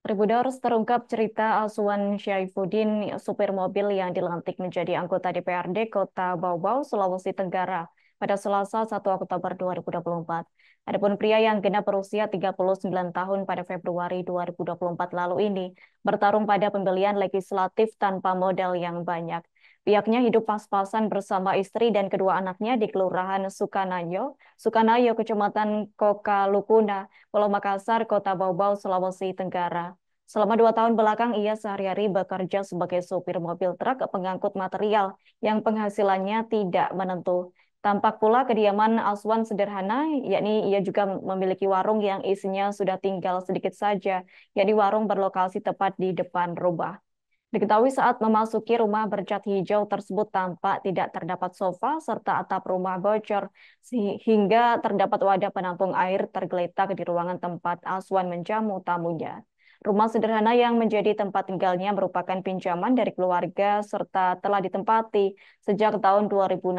Tribuners terungkap cerita Aswan Syaifuddin, supir mobil yang dilantik menjadi anggota DPRD Kota Bau-Bau, Sulawesi Tenggara pada Selasa 1 Oktober 2024. Adapun pria yang genap berusia 39 tahun pada Februari 2024 lalu ini bertarung pada pemilihan legislatif tanpa modal yang banyak. Pihaknya hidup pas-pasan bersama istri dan kedua anaknya di Kelurahan Sukanayo, Kecamatan Kokalukuna, Pulau Makassar, Kota Bau-Bau, Sulawesi Tenggara. Selama 2 tahun belakang, ia sehari-hari bekerja sebagai sopir mobil truk pengangkut material yang penghasilannya tidak menentu. Tampak pula kediaman Aswan sederhana, yakni ia juga memiliki warung yang isinya sudah tinggal sedikit saja, yakni warung berlokasi tepat di depan rumah. Diketahui saat memasuki rumah bercat hijau tersebut tampak tidak terdapat sofa serta atap rumah bocor, hingga terdapat wadah penampung air tergeletak di ruangan tempat Aswan menjamu tamunya. Rumah sederhana yang menjadi tempat tinggalnya merupakan pinjaman dari keluarga serta telah ditempati sejak tahun 2016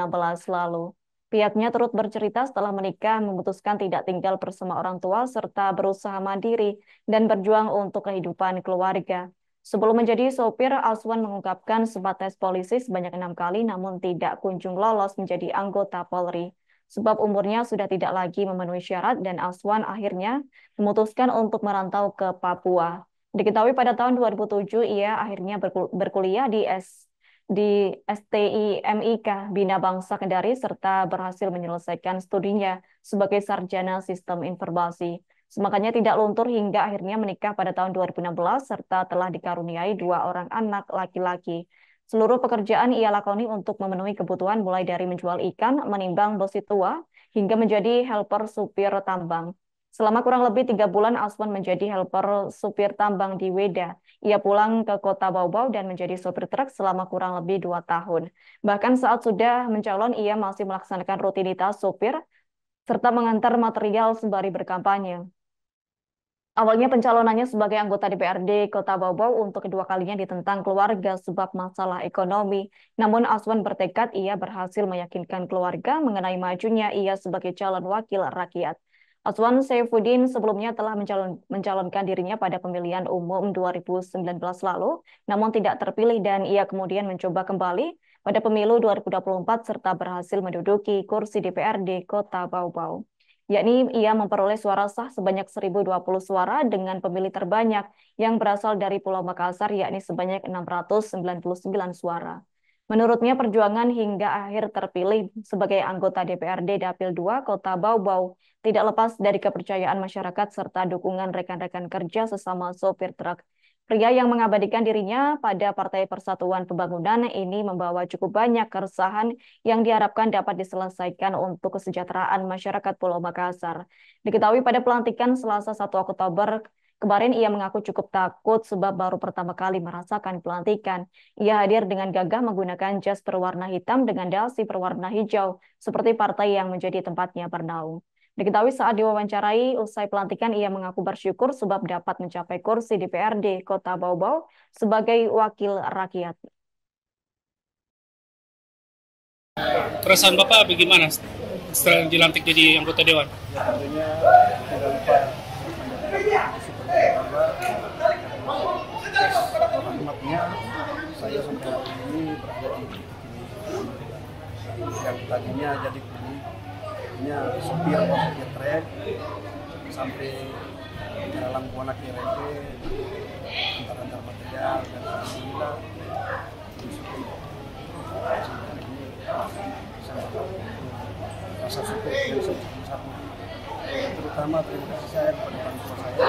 lalu. Pihaknya turut bercerita setelah menikah memutuskan tidak tinggal bersama orang tua serta berusaha mandiri dan berjuang untuk kehidupan keluarga. Sebelum menjadi sopir, Aswan mengungkapkan sempat tes polisi sebanyak 6 kali namun tidak kunjung lolos menjadi anggota Polri. Sebab umurnya sudah tidak lagi memenuhi syarat dan Aswan akhirnya memutuskan untuk merantau ke Papua. Diketahui pada tahun 2007 ia akhirnya berkuliah di STIMIK Bina Bangsa Kendari serta berhasil menyelesaikan studinya sebagai sarjana sistem informasi. Semakanya tidak luntur hingga akhirnya menikah pada tahun 2016 serta telah dikaruniai 2 orang anak laki-laki. Seluruh pekerjaan ia lakoni untuk memenuhi kebutuhan mulai dari menjual ikan, menimbang besi tua, hingga menjadi helper supir tambang. Selama kurang lebih 3 bulan, Aswan menjadi helper supir tambang di Weda. Ia pulang ke kota Bau-Bau dan menjadi sopir truk selama kurang lebih 2 tahun. Bahkan saat sudah mencalon, ia masih melaksanakan rutinitas sopir serta mengantar material sembari berkampanye. Awalnya pencalonannya sebagai anggota DPRD Kota Bau-Bau untuk kedua kalinya ditentang keluarga sebab masalah ekonomi. Namun Aswan bertekad ia berhasil meyakinkan keluarga mengenai majunya ia sebagai calon wakil rakyat. Aswan Saifuddin sebelumnya telah mencalonkan dirinya pada pemilihan umum 2019 lalu, namun tidak terpilih dan ia kemudian mencoba kembali pada pemilu 2024 serta berhasil menduduki kursi DPRD Kota Bau-Bau, yakni ia memperoleh suara sah sebanyak 1.020 suara dengan pemilih terbanyak yang berasal dari Pulau Makassar, yakni sebanyak 699 suara. Menurutnya, perjuangan hingga akhir terpilih sebagai anggota DPRD Dapil 2 Kota Bau-Bau tidak lepas dari kepercayaan masyarakat serta dukungan rekan-rekan kerja sesama sopir truk. Pria yang mengabadikan dirinya pada Partai Persatuan Pembangunan ini membawa cukup banyak keresahan yang diharapkan dapat diselesaikan untuk kesejahteraan masyarakat Pulau Makassar. Diketahui pada pelantikan Selasa 1 Oktober kemarin ia mengaku cukup takut sebab baru pertama kali merasakan pelantikan. Ia hadir dengan gagah menggunakan jas berwarna hitam dengan dasi berwarna hijau seperti partai yang menjadi tempatnya bernaung. Diketahui saat diwawancarai usai pelantikan ia mengaku bersyukur sebab dapat mencapai kursi DPRD Kota Bau-Bau sebagai wakil rakyat. Perasaan Bapak bagaimana setelah dilantik jadi anggota Dewan? Ya tentunya tidak lupa nikmatnya saya sampai hari ini berada di yang tadinya jadi punya sopir trek sampai dalam buana KRP antar material dan alhamdulillah rasa syukur yang sebesar-besarnya, terutama terima kasih saya kepada orang tua saya,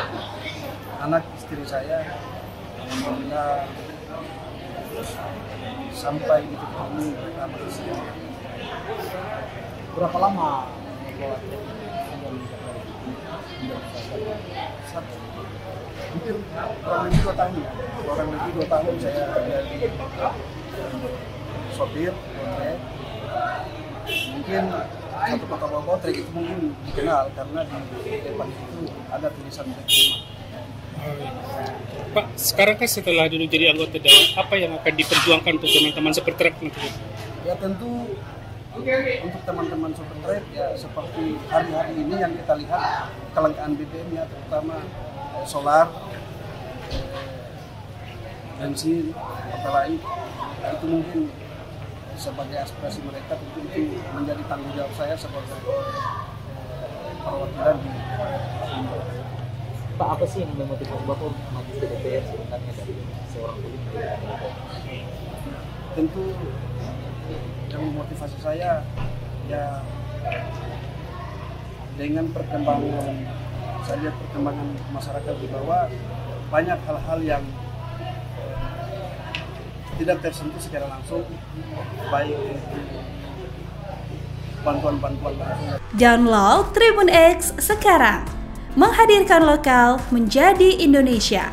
anak istri saya, alhamdulillah sampai di titik ini mereka masih siap. Berapa lama hampir kurang lebih 2 tahun ya. Kurang lebih 2 tahun saya jadi sopir trek. Mungkin satu Kota Bau-Bau trek itu mungkin dikenal karena di depan itu ada tulisan trek rumah. Pak, sekarang kan setelah duduk jadi anggota Dewan, apa yang akan diperjuangkan untuk teman-teman sopir truk nanti? Ya tentu untuk teman-teman sopir trek ya seperti hari-hari ini yang kita lihat kelangkaan BBM ya terutama solar bensin, pertalite, itu mungkin sebagai aspirasi mereka tentu itu menjadi tanggung jawab saya sebagai perwakilan di Pak, apa sih yang memotivasi Bapak maju ke DPR sebenarnya dari seorang politikus? Tentu yang memotivasi saya ya dengan perkembangan, saya lihat perkembangan masyarakat di bawah, banyak hal-hal yang tidak tersentuh secara langsung, baik itu bantuan-bantuan langsung. Download Tribun X sekarang, menghadirkan lokal menjadi Indonesia.